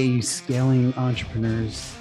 Hey, scaling entrepreneurs.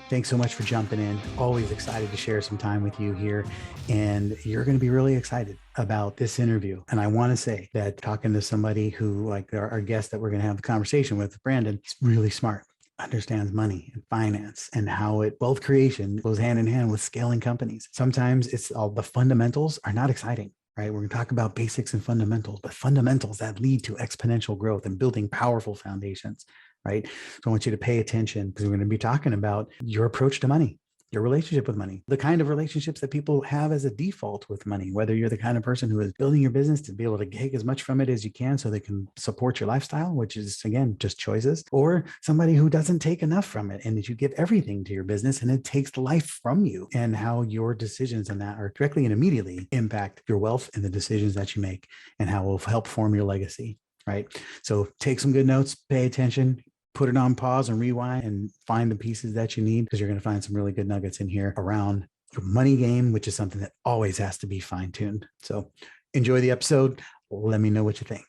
Thanks so much for jumping in. Always excited to share some time with you here. And you're going to be really excited about this interview. And I want to say that talking to somebody who, like our guest that we're going to have a conversation with, Brandon, is really smart, understands money and finance and how wealth creation goes hand in hand with scaling companies. Sometimes it's all the fundamentals are not exciting. Right. We're going to talk about basics and fundamentals, but fundamentals that lead to exponential growth and building powerful foundations. Right. So I want you to pay attention because we're going to be talking about your approach to money, your relationship with money, the kind of relationships that people have as a default with money, whether you're the kind of person who is building your business to be able to take as much from it as you can so they can support your lifestyle, which is, again, just choices, or somebody who doesn't take enough from it and that you give everything to your business and it takes the life from you, and how your decisions in that are directly and immediately impact your wealth and the decisions that you make and how it will help form your legacy. Right. So take some good notes, pay attention, put it on pause and rewind and find the pieces that you need, because you're going to find some really good nuggets in here around your money game, which is something that always has to be fine-tuned. So enjoy the episode. Let me know what you think.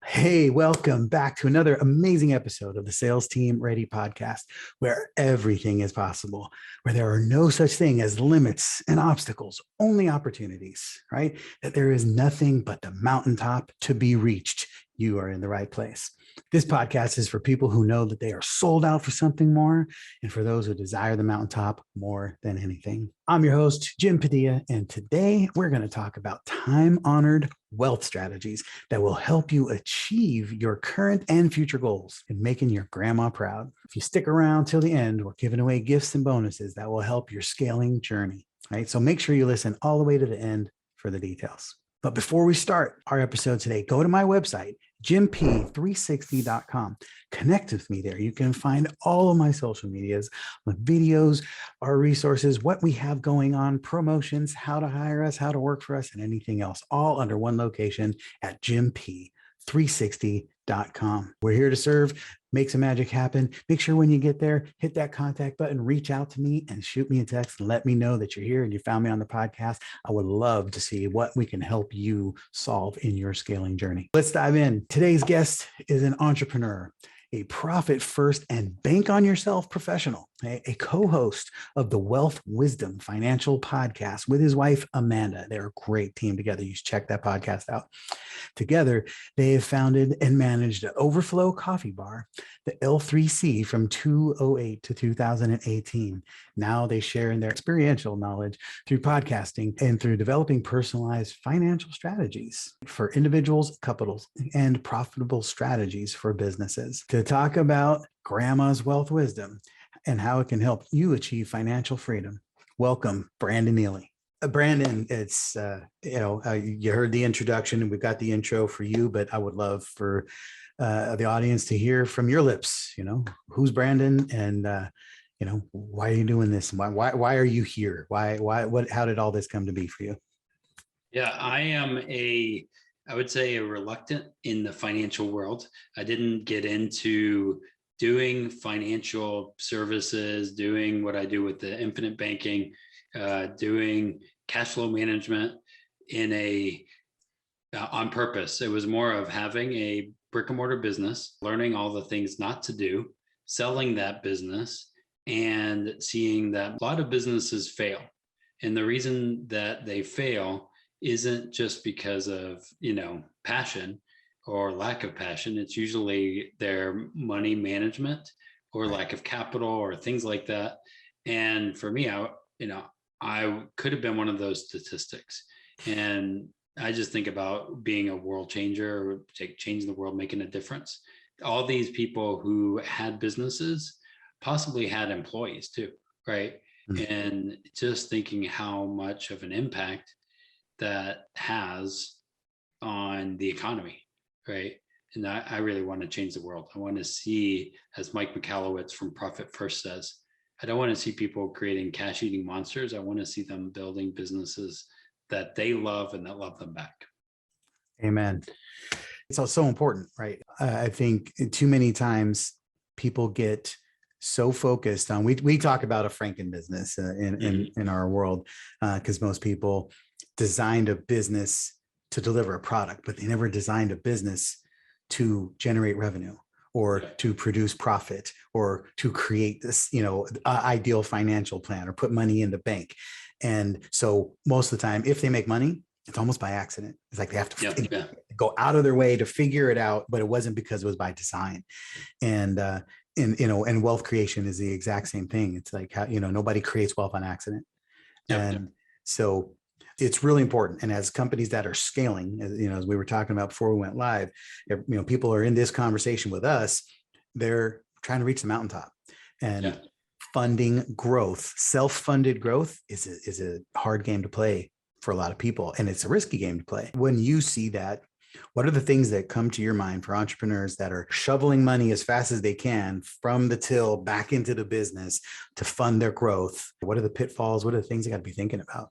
Hey, welcome back to another amazing episode of the Sales Team Ready podcast, where everything is possible, where there are no such thing as limits and obstacles, only opportunities, right? That there is nothing but the mountaintop to be reached. You are in the right place. This podcast is for people who know that they are sold out for something more, and for those who desire the mountaintop more than anything. I'm your host, Jim Padilla, and today we're going to talk about time-honored wealth strategies that will help you achieve your current and future goals and making your grandma proud. If you stick around till the end, we're giving away gifts and bonuses that will help your scaling journey. Right? So make sure you listen all the way to the end for the details. But before we start our episode today, go to my website, jimp360.com. Connect with me there. You can find all of my social medias, my videos, our resources, what we have going on, promotions, how to hire us, how to work for us, and anything else, all under one location at jimp360.com. We're here to serve, make some magic happen. Make sure when you get there, hit that contact button, reach out to me and shoot me a text and let me know that you're here and you found me on the podcast. I would love to see what we can help you solve in your scaling journey. Let's dive in. Today's guest is an entrepreneur, a profit first and bank on yourself professional, a co-host of the Wealth Wisdom Financial Podcast with his wife, Amanda. They're a great team together. You should check that podcast out. Together, they have founded and managed the Overflow Coffee Bar, the L3C from 2008 to 2018. Now they share in their experiential knowledge through podcasting and through developing personalized financial strategies for individuals, couples, and profitable strategies for businesses. To talk about grandma's wealth wisdom and how it can help you achieve financial freedom, welcome Brandon Neely. Brandon, it's, you heard the introduction and we've got the intro for you, but I would love for the audience to hear from your lips, who's Brandon and, why are you doing this? Why are you here? How did all this come to be for you? Yeah, I would say a reluctant in the financial world. I didn't get into doing financial services, doing what I do with the infinite banking, doing cash flow management on purpose. It was more of having a brick and mortar business, learning all the things not to do, selling that business, and seeing that a lot of businesses fail. And the reason that they fail isn't just because of, passion or lack of passion. It's usually their money management or lack of capital or things like that. And for me, I could have been one of those statistics. And I just think about being a world changer, or changing the world, making a difference. All these people who had businesses possibly had employees too, right? Mm-hmm. And just thinking how much of an impact that has on the economy, right? And I really want to change the world. I want to see, as Mike Michalowicz from Profit First says, I don't want to see people creating cash-eating monsters. I want to see them building businesses that they love and that love them back. Amen. It's so important, right? I think too many times people get so focused on, we talk about a Franken business in our world, because most people designed a business to deliver a product, but they never designed a business to generate revenue or to produce profit or to create this, ideal financial plan or put money in the bank. And so most of the time, if they make money, it's almost by accident. It's like they have to go out of their way to figure it out, but it wasn't because it was by design. And wealth creation is the exact same thing. It's like how, nobody creates wealth on accident. So it's really important. And as companies that are scaling, as we were talking about before we went live, people are in this conversation with us, they're trying to reach the mountaintop. And funding growth, self-funded growth is a hard game to play for a lot of people. And it's a risky game to play. When you see that, what are the things that come to your mind for entrepreneurs that are shoveling money as fast as they can from the till back into the business to fund their growth? What are the pitfalls? What are the things they got to be thinking about?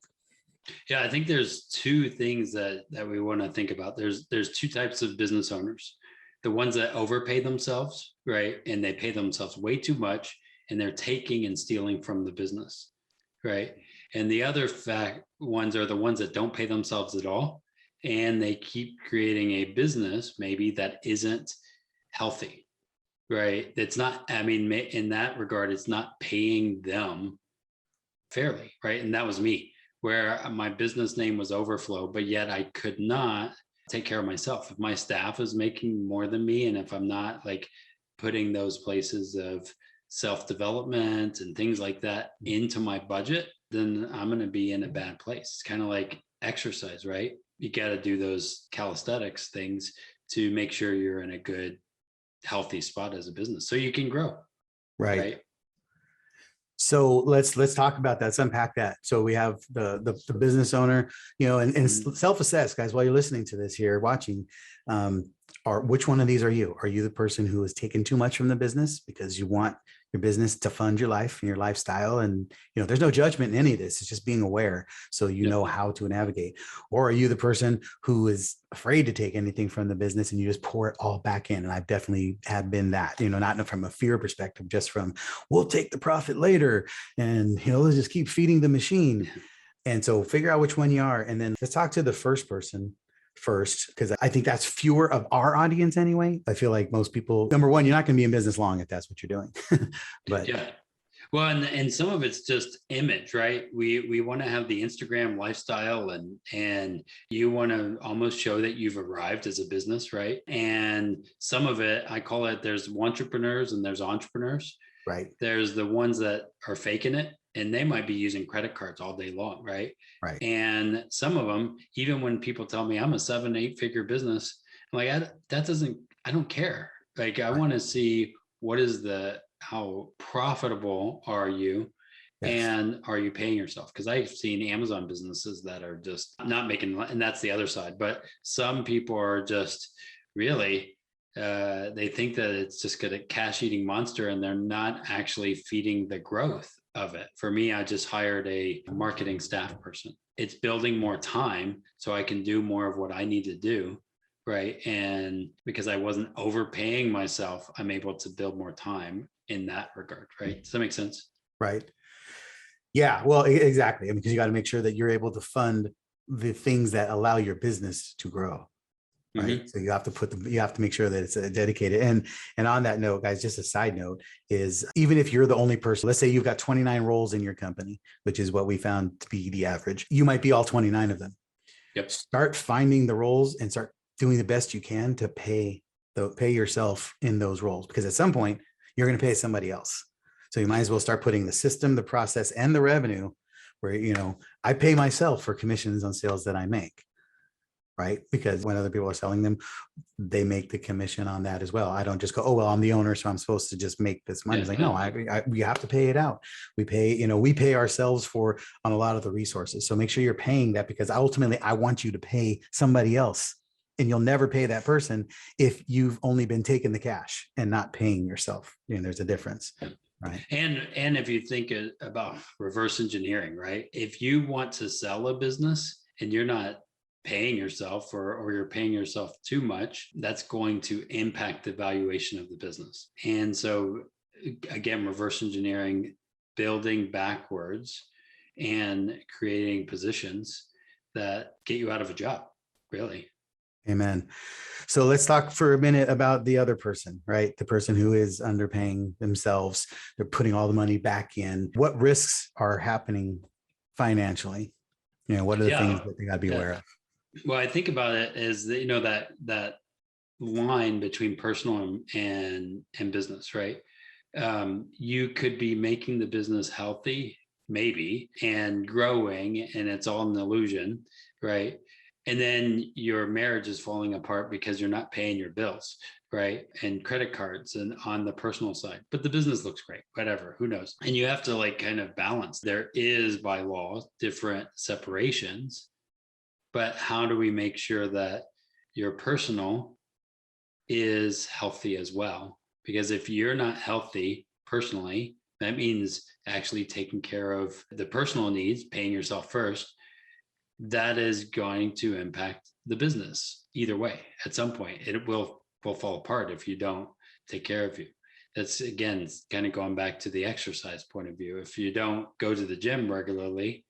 Yeah, I think there's two things that we want to think about. There's two types of business owners. The ones that overpay themselves, right? And they pay themselves way too much, and they're taking and stealing from the business, right? And the other ones are the ones that don't pay themselves at all, and they keep creating a business maybe that isn't healthy, right? It's not, in that regard, it's not paying them fairly, right? And that was me, where my business name was Overflow, but yet I could not take care of myself. If my staff is making more than me, and if I'm not like putting those places of self-development and things like that into my budget, then I'm going to be in a bad place. It's kind of like exercise, right? You got to do those calisthenics things to make sure you're in a good, healthy spot as a business so you can grow. Right. So let's talk about that. Let's unpack that. So we have the business owner, and self-assess, guys, while you're listening to this here, watching, which one of these are you? Are you the person who has taken too much from the business because you want your business to fund your life and your lifestyle? And, there's no judgment in any of this. It's just being aware so you know how to navigate. Or are you the person who is afraid to take anything from the business and you just pour it all back in? And I've definitely have been that, not from a fear perspective, just from we'll take the profit later and, let's just keep feeding the machine. And so figure out which one you are. And then let's talk to the first person first, because I think that's fewer of our audience anyway. I feel like most people, number one, you're not going to be in business long if that's what you're doing. But well, and some of it's just image, right? We want to have the Instagram lifestyle, and you want to almost show that you've arrived as a business, right? And some of it, I call it, there's entrepreneurs and there's entrepreneurs. Right. There's the ones that are faking it, and they might be using credit cards all day long, right? Right. And some of them, even when people tell me I'm a 7-8 figure business, I'm like, I don't care. Like, I want to see how profitable are you? Yes. And are you paying yourself? Because I've seen Amazon businesses that are just not making, and that's the other side. But some people are just really, they think that it's just a cash eating monster, and they're not actually feeding the growth of it. For me, I just hired a marketing staff person. It's building more time so I can do more of what I need to do. Right. And because I wasn't overpaying myself, I'm able to build more time in that regard. Right. Does that make sense? Right. Yeah, well, exactly. Because you got to make sure that you're able to fund the things that allow your business to grow. Right. Mm-hmm. So you have to make sure that it's dedicated. And on that note, guys, just a side note is, even if you're the only person, let's say you've got 29 roles in your company, which is what we found to be the average, you might be all 29 of them. Yep. Start finding the roles and start doing the best you can to pay yourself in those roles, because at some point you're going to pay somebody else. So you might as well start putting the system, the process, and the revenue where, I pay myself for commissions on sales that I make. Right. Because when other people are selling them, they make the commission on that as well. I don't just go, oh, well, I'm the owner, so I'm supposed to just make this money. It's like, no, we have to pay it out. We pay ourselves on a lot of the resources. So make sure you're paying that, because ultimately I want you to pay somebody else, and you'll never pay that person if you've only been taking the cash and not paying yourself. There's a difference. Right. And if you think about reverse engineering, right? If you want to sell a business and you're not paying yourself, or you're paying yourself too much, that's going to impact the valuation of the business. And so again, reverse engineering, building backwards and creating positions that get you out of a job, really. Amen. So let's talk for a minute about the other person, right? The person who is underpaying themselves. They're putting all the money back in. What risks are happening financially? What are the things Yeah. that they got to be Yeah. aware of? Well, I think about it as that, that line between personal and business, right? You could be making the business healthy, maybe, and growing, and it's all an illusion, right? And then your marriage is falling apart because you're not paying your bills, right? And credit cards and on the personal side, but the business looks great, whatever, who knows? And you have to like kind of balance. There is by law different separations, but how do we make sure that your personal is healthy as well? Because if you're not healthy personally, that means actually taking care of the personal needs, paying yourself first. That is going to impact the business either way. At some point, it will fall apart if you don't take care of you. That's again kind of going back to the exercise point of view. If you don't go to the gym regularly,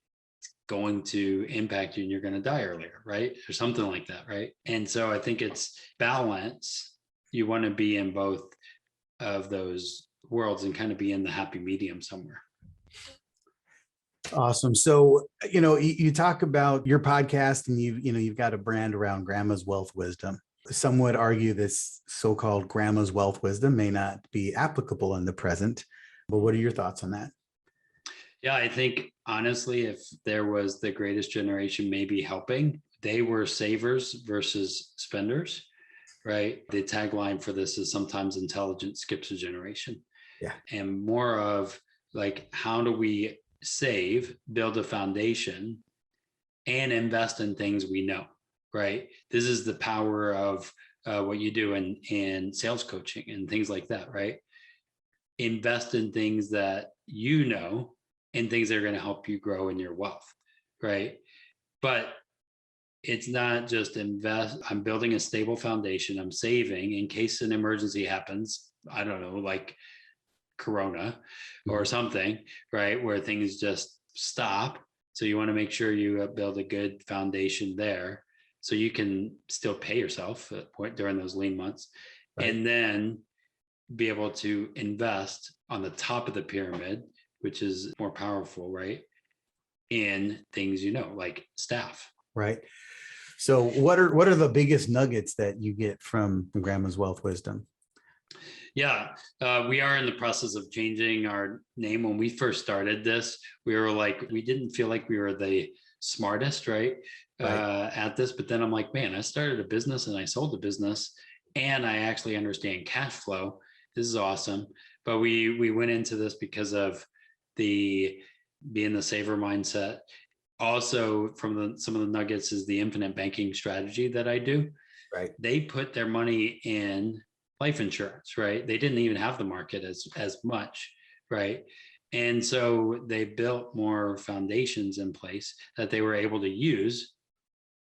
going to impact you and you're going to die earlier, right? Or something like that, right? And so I think it's balance. You want to be in both of those worlds and kind of be in the happy medium somewhere. Awesome. So, you talk about your podcast and you've got a brand around grandma's wealth wisdom. Some would argue this so-called grandma's wealth wisdom may not be applicable in the present, but what are your thoughts on that? Yeah, I think honestly, if there was the greatest generation maybe helping, they were savers versus spenders, right? The tagline for this is sometimes intelligence skips a generation. Yeah. And more of like, how do we save, build a foundation, and invest in things we know, right? This is the power of what you do in sales coaching and things like that, right? Invest in things that you know and things that are going to help you grow in your wealth, right? But it's not just invest. I'm building a stable foundation. I'm saving in case an emergency happens. I don't know, like Corona or something, right? Where things just stop. So you want to make sure you build a good foundation there so you can still pay yourself at point during those lean months. Right. And then be able to invest on the top of the pyramid, which is more powerful, right? In things, like staff. Right. So what are the biggest nuggets that you get from grandma's wealth wisdom? Yeah, we are in the process of changing our name. When we first started this, we didn't feel like we were the smartest, right? At this. But then I'm like, man, I started a business and I sold a business and I actually understand cash flow. This is awesome. But we went into this because of being the saver mindset. Also, from some of the nuggets is the infinite banking strategy that I do. Right. They put their money in life insurance, right? They didn't even have the market as much, right? And so they built more foundations in place that they were able to use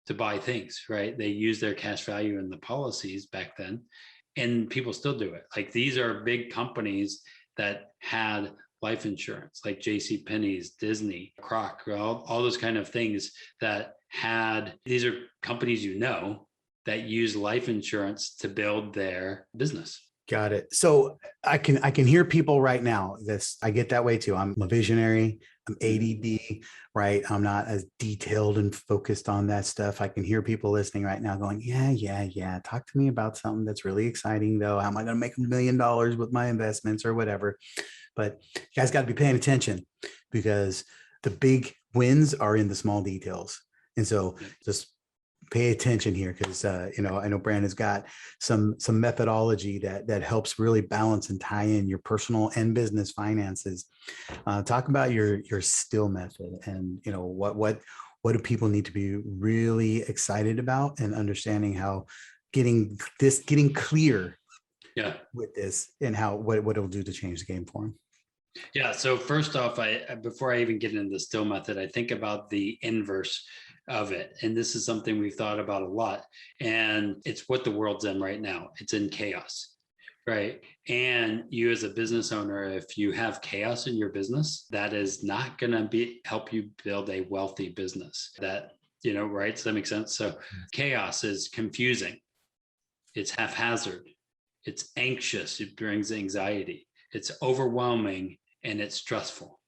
to buy things, right? They used their cash value in the policies back then, and people still do it. Like these are big companies that had life insurance, like J.C. Penney's, Disney, Croc, all those kind of things that had. These are companies that use life insurance to build their business. Got it. So I can hear people right now. I get that way too. I'm a visionary. I'm ADD, right? I'm not as detailed and focused on that stuff. I can hear people listening right now going, yeah. Talk to me about something that's really exciting though. How am I going to make $1 million with my investments or whatever? But you guys got to be paying attention because the big wins are in the small details. And so just pay attention here because I know Brandon's got some methodology that helps really balance and tie in your personal and business finances. Talk about your still method and what do people need to be really excited about and understanding how getting clear with this and what it'll do to change the game for them. Yeah. So first off, before I even get into the still method, I think about the inverse of it. And this is something we've thought about a lot. And it's what the world's in right now. It's in chaos, right? And you as a business owner, if you have chaos in your business, that is not going to help you build a wealthy business. That right? Does that make sense? So chaos is confusing. It's haphazard. It's anxious. It brings anxiety. It's overwhelming and it's stressful.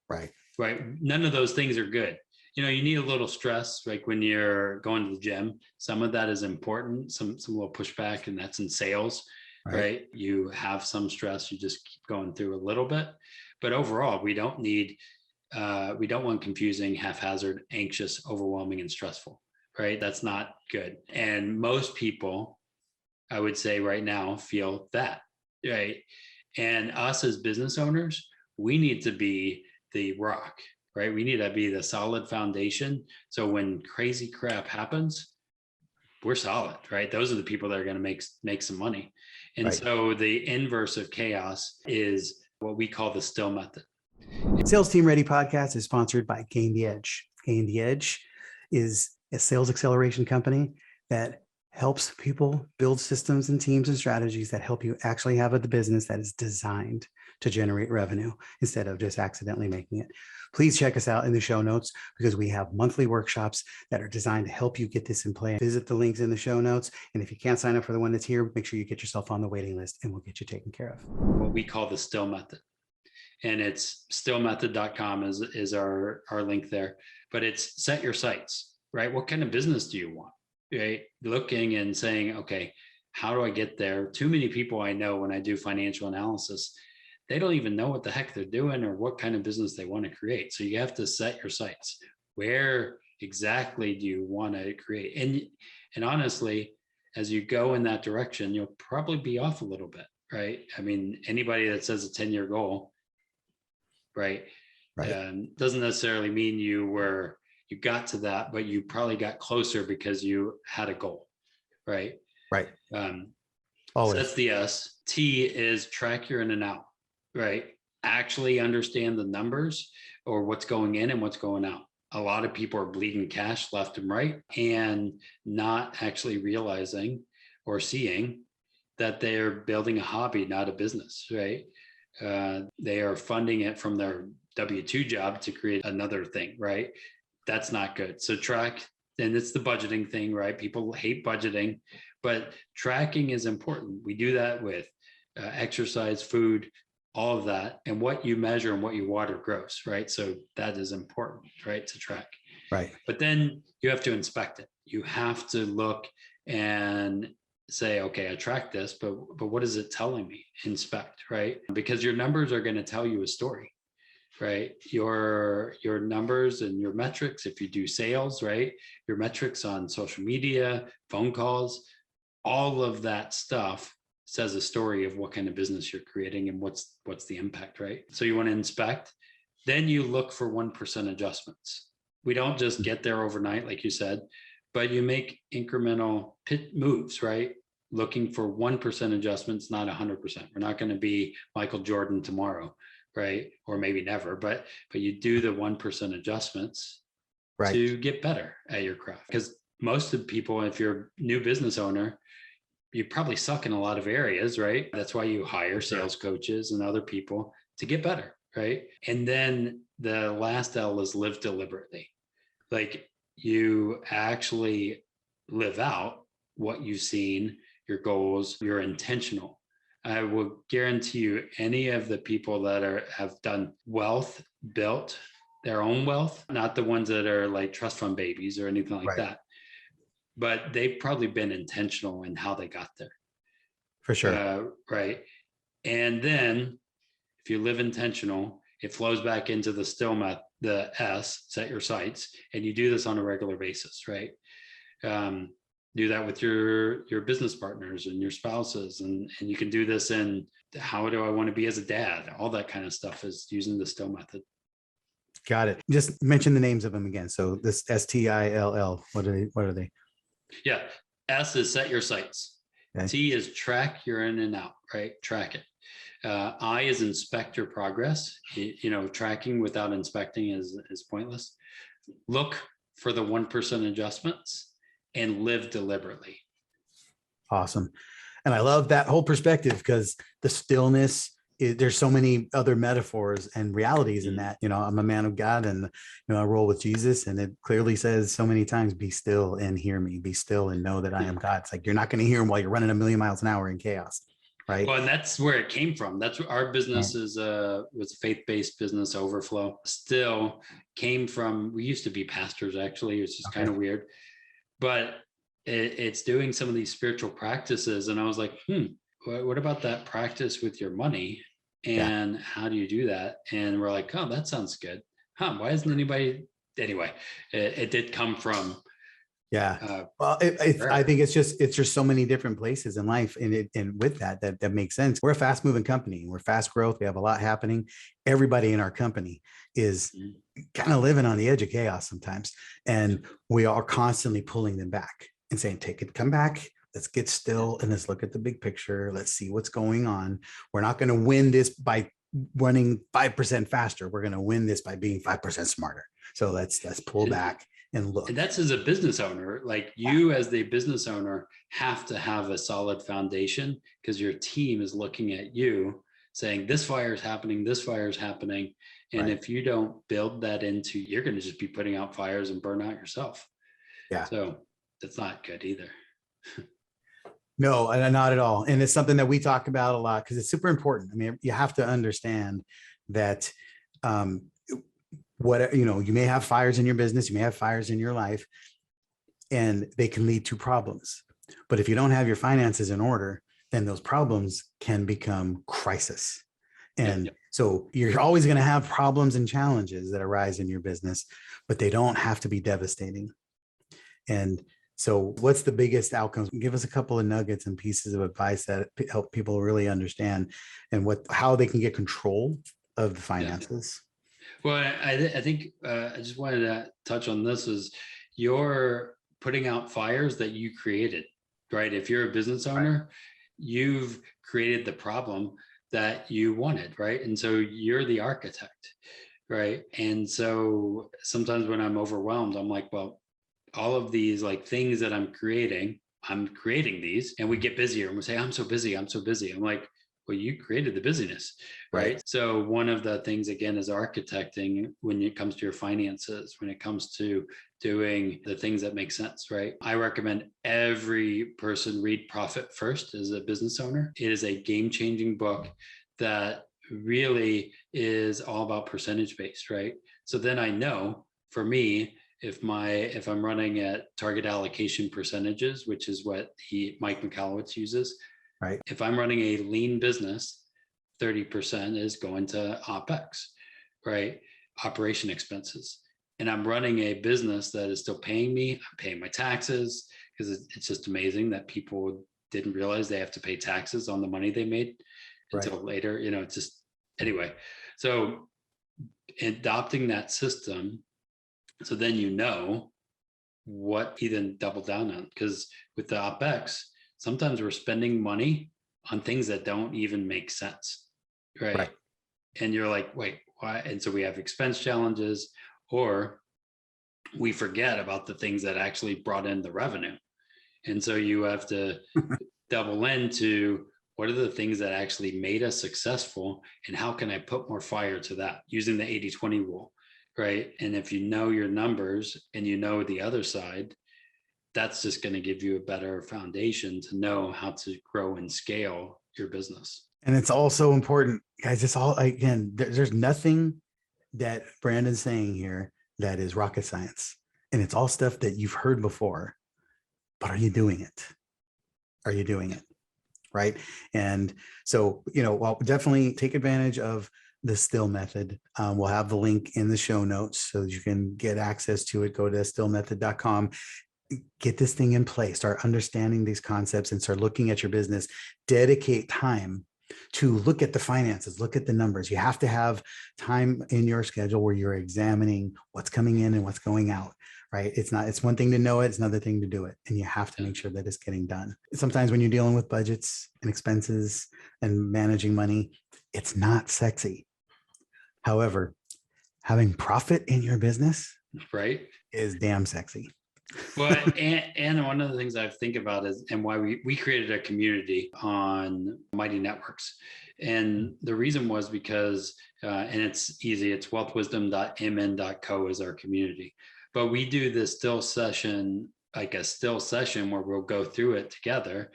Right. Right. None of those things are good. You need a little stress, like when you're going to the gym. Some of that is important, some little pushback, and that's in sales, right? You have some stress, you just keep going through a little bit. But overall, we don't want confusing, haphazard, anxious, overwhelming, and stressful, right? That's not good. And most people, I would say right now, feel that, right? And us as business owners, we need to be the rock, right? We need to be the solid foundation. So when crazy crap happens, we're solid, right? Those are the people that are going to make some money. And so the inverse of chaos is what we call the still method. Sales Team Ready podcast is sponsored by Gain the Edge. Gain the Edge is a sales acceleration company that helps people build systems and teams and strategies that help you actually have a business that is designed to generate revenue instead of just accidentally making it. Please check us out in the show notes because we have monthly workshops that are designed to help you get this in play. Visit the links in the show notes. And if you can't sign up for the one that's here, make sure you get yourself on the waiting list and we'll get you taken care of. What we call the still method. And it's stillmethod.com is our link there. But it's set your sights, right? What kind of business do you want? Right? Looking and saying, okay, how do I get there? Too many people I know when I do financial analysis, they don't even know what the heck they're doing or what kind of business they want to create. So you have to set your sights. Where exactly do you want to create? And honestly, as you go in that direction, you'll probably be off a little bit, right? I mean, anybody that says a 10-year goal, right? Doesn't necessarily mean you got to that, but you probably got closer because you had a goal, right? Right. So that's the S. T is track your in and out, right? Actually understand the numbers or what's going in and what's going out. A lot of people are bleeding cash left and right and not actually realizing or seeing that they're building a hobby, not a business, right? They are funding it from their W-2 job to create another thing, right? That's not good. So track, and it's the budgeting thing, right? People hate budgeting, but tracking is important. We do that with exercise, food, all of that. And what you measure and what you water grows, right? So that is important, right? To track. Right. But then you have to inspect it. You have to look and say, okay, I tracked this, but what is it telling me? Inspect, right? Because your numbers are going to tell you a story, right? Your numbers and your metrics, if you do sales, right? Your metrics on social media, phone calls, all of that stuff says a story of what kind of business you're creating and what's the impact, right? So you want to inspect, then you look for 1% adjustments. We don't just get there overnight, like you said, but you make incremental moves, right? Looking for 1% adjustments, not 100%. We're not going to be Michael Jordan tomorrow, right? Or maybe never, but you do the 1% adjustments to get better at your craft. Because most of the people, if you're a new business owner, you probably suck in a lot of areas, right? That's why you hire sales coaches and other people to get better, right? And then the last L is live deliberately. Like you actually live out what you've seen, your goals, you're intentional. I will guarantee you any of the people that have done wealth, built their own wealth, not the ones that are like trust fund babies or anything like that, but they've probably been intentional in how they got there. For sure. Right. And then if you live intentional, it flows back into the still method, the S, set your sights, and you do this on a regular basis, right? Do that with your business partners and your spouses. And you can do this in how do I want to be as a dad? All that kind of stuff is using the still method. Got it. Just mention the names of them again. So this STILL, what are they? Yeah. S is set your sights. Okay. T is track your in and out, right? Track it. I is inspect your progress. Tracking without inspecting is pointless. Look for the 1% adjustments and live deliberately. Awesome. And I love that whole perspective because the stillness there's so many other metaphors and realities in that. I'm a man of God, and I roll with Jesus, and it clearly says so many times, be still and hear me, be still and know that I am God. It's like, you're not going to hear him while you're running a million miles an hour in chaos. Right. Well, and that's where it came from. That's what our business was a faith-based business. Overflow still came from, we used to be pastors, actually. It's just kind of weird, but it's doing some of these spiritual practices. And I was like, what about that practice with your money? And how do you do that? And we're like, oh, that sounds good. Why isn't anybody? Anyway, it did come from. Well, I think it's just so many different places in life, and with that makes sense. We're a fast moving company. We're fast growth. We have a lot happening. Everybody in our company is kind of living on the edge of chaos sometimes, and we are constantly pulling them back and saying, come back. Let's get still and let's look at the big picture. Let's see what's going on. We're not going to win this by running 5% faster. We're going to win this by being 5% smarter. So let's pull back and look. And that's as a business owner, like you as the business owner have to have a solid foundation, because your team is looking at you saying, this fire is happening, this fire is happening. And if you don't build that into, you're going to just be putting out fires and burn out yourself. So that's not good either. No, not at all. And it's something that we talk about a lot because it's super important. I mean, you have to understand that you may have fires in your business, you may have fires in your life, and they can lead to problems. But if you don't have your finances in order, then those problems can become crisis. And so you're always going to have problems and challenges that arise in your business, but they don't have to be devastating. And so what's the biggest outcomes? Give us a couple of nuggets and pieces of advice that help people really understand and how they can get control of the finances. Well, I think I just wanted to touch on this is you're putting out fires that you created, right? If you're a business owner, you've created the problem that you wanted, right? And so you're the architect, right? And so sometimes when I'm overwhelmed, I'm like, well, all of these like things that I'm creating these, and we get busier and we say, I'm so busy. I'm like, well, you created the busyness, right? So one of the things again is architecting when it comes to your finances, when it comes to doing the things that make sense, right? I recommend every person read Profit First as a business owner. It is a game-changing book that really is all about percentage based, right? So then I know for me, if I'm running at target allocation percentages, which is what Mike Michalowicz uses, right? If I'm running a lean business, 30% is going to OpEx, right? Operation expenses. And I'm running a business that is still paying me. I'm paying my taxes, because it's just amazing that people didn't realize they have to pay taxes on the money they made until later. It's just, anyway. So adopting that system, so then what you then double down on, because with the OpEx, sometimes we're spending money on things that don't even make sense, right? And you're like, wait, why? And so we have expense challenges, or we forget about the things that actually brought in the revenue. And so you have to double into what are the things that actually made us successful, and how can I put more fire to that using the 80-20 rule. Right. And if you know your numbers and you know the other side, that's just going to give you a better foundation to know how to grow and scale your business. And it's also important, guys. It's all, again, there's nothing that Brandon's saying here that is rocket science. And it's all stuff that you've heard before. But are you doing it? Are you doing it? Right. And so, well, definitely take advantage of the still method. We'll have the link in the show notes so that you can get access to it. Go to stillmethod.com, get this thing in place, start understanding these concepts and start looking at your business. Dedicate time to look at the finances, look at the numbers. You have to have time in your schedule where you're examining what's coming in and what's going out, right? It's one thing to know it, it's another thing to do it. And you have to make sure that it's getting done. Sometimes when you're dealing with budgets and expenses and managing money, it's not sexy. However, having profit in your business, right, is damn sexy. Well, and one of the things I think about is, and why we created a community on Mighty Networks, And the reason was because, and it's easy, it's wealthwisdom.mn.co is our community. But we do this still session, like a still session where we'll go through it together,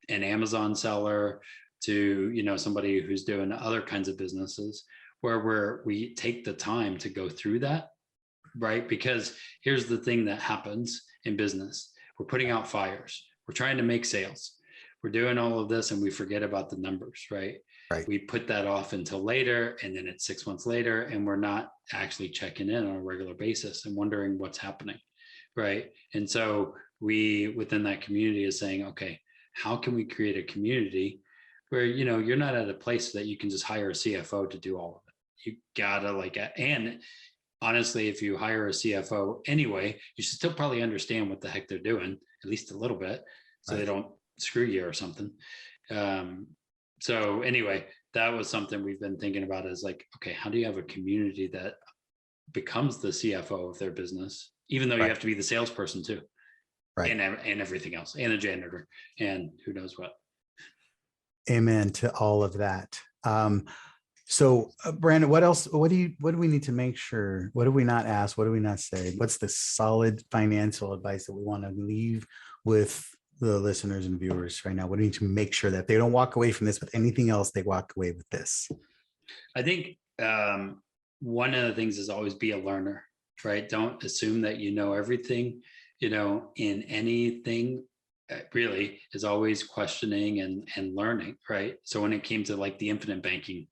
an Amazon seller to, somebody who's doing other kinds of businesses, where we take the time to go through that, right? Because here's the thing that happens in business. We're putting out fires. We're trying to make sales. We're doing all of this and we forget about the numbers, right? Right. We put that off until later, and then it's 6 months later, and we're not actually checking in on a regular basis and wondering what's happening, right? And so we, within that community, is saying, okay, how can we create a community where, you're not at a place that you can just hire a CFO to do all of it. You gotta and honestly, if you hire a CFO anyway, you should still probably understand what the heck they're doing, at least a little bit, so Right. they don't screw you or something. So anyway, that was something we've been thinking about, is like, okay, how do you have a community that becomes the CFO of their business, even though you Right. have to be the salesperson too, Right. and everything else, and the janitor, and who knows what. Amen to all of that. So Brandon, what else? What do we need to make sure? What do we not ask? What do we not say? What's the solid financial advice that we want to leave with the listeners and viewers right now? What do we need to make sure that they don't walk away from this with anything else? They walk away with this. I think one of the things is always be a learner, right? Don't assume that you know everything, in anything. Really is always questioning and learning, right? So when it came to like the infinite banking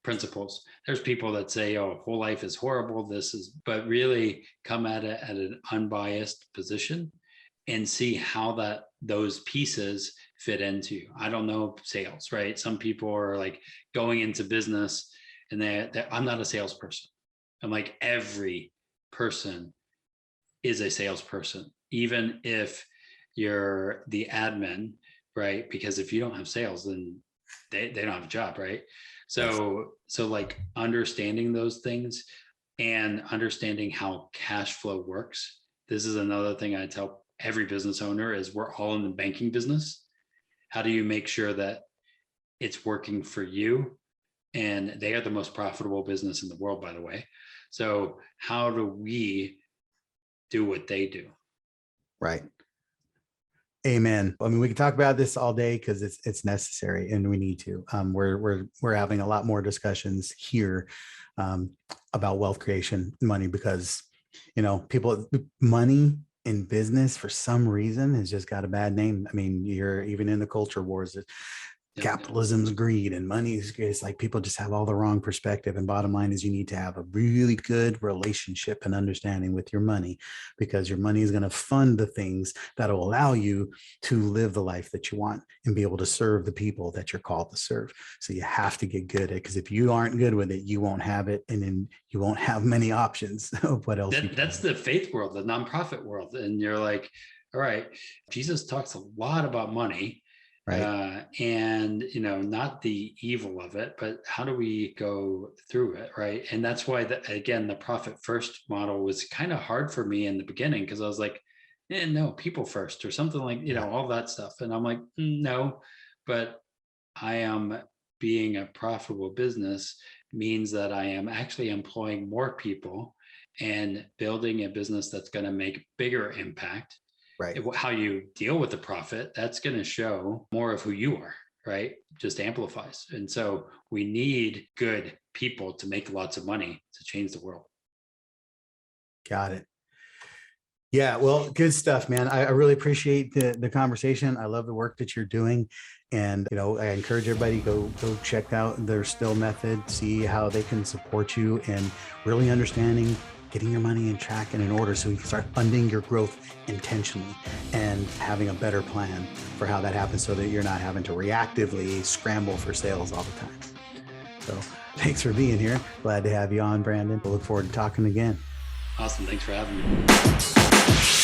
principles, there's people that say, oh, whole life is horrible, but really come at it at an unbiased position and see how those pieces fit into you. I don't know sales, right? Some people are like going into business and I'm not a salesperson. I'm like, every person is a salesperson, even if you're the admin, right? Because if you don't have sales, then they don't have a job, right? So like understanding those things and understanding how cash flow works. This is another thing I tell every business owner, is we're all in the banking business. How do you make sure that it's working for you? And they are the most profitable business in the world, by the way. So how do we do what they do? Right. Amen. I mean, we can talk about this all day because it's necessary and we need to. We're having a lot more discussions here about wealth creation, money, because money in business for some reason has just got a bad name. I mean, you're even in the culture wars. Capitalism's greed and money is like, people just have all the wrong perspective. And bottom line is, you need to have a really good relationship and understanding with your money, because your money is going to fund the things that will allow you to live the life that you want and be able to serve the people that you're called to serve. So you have to get good at it, because if you aren't good with it, you won't have it. And then you won't have many options of what else. That's the faith world, the nonprofit world. And you're like, all right, Jesus talks a lot about money. Right. And not the evil of it, but how do we go through it, right? And that's why again, the profit first model was kind of hard for me in the beginning, because I was like, no, people first, or something like, all that stuff. And I'm like, no, but I am being a profitable business means that I am actually employing more people and building a business that's going to make bigger impact. Right. How you deal with the profit, that's going to show more of who you are, right? Just amplifies. And so we need good people to make lots of money to change the world. Got it. Yeah, well, good stuff, man. I really appreciate the conversation. I love the work that you're doing. And, I encourage everybody to go check out their Still method, see how they can support you and really understanding getting your money in track and in order, so you can start funding your growth intentionally and having a better plan for how that happens, so that you're not having to reactively scramble for sales all the time. So thanks for being here. Glad to have you on, Brandon. We'll look forward to talking again. Awesome. Thanks for having me.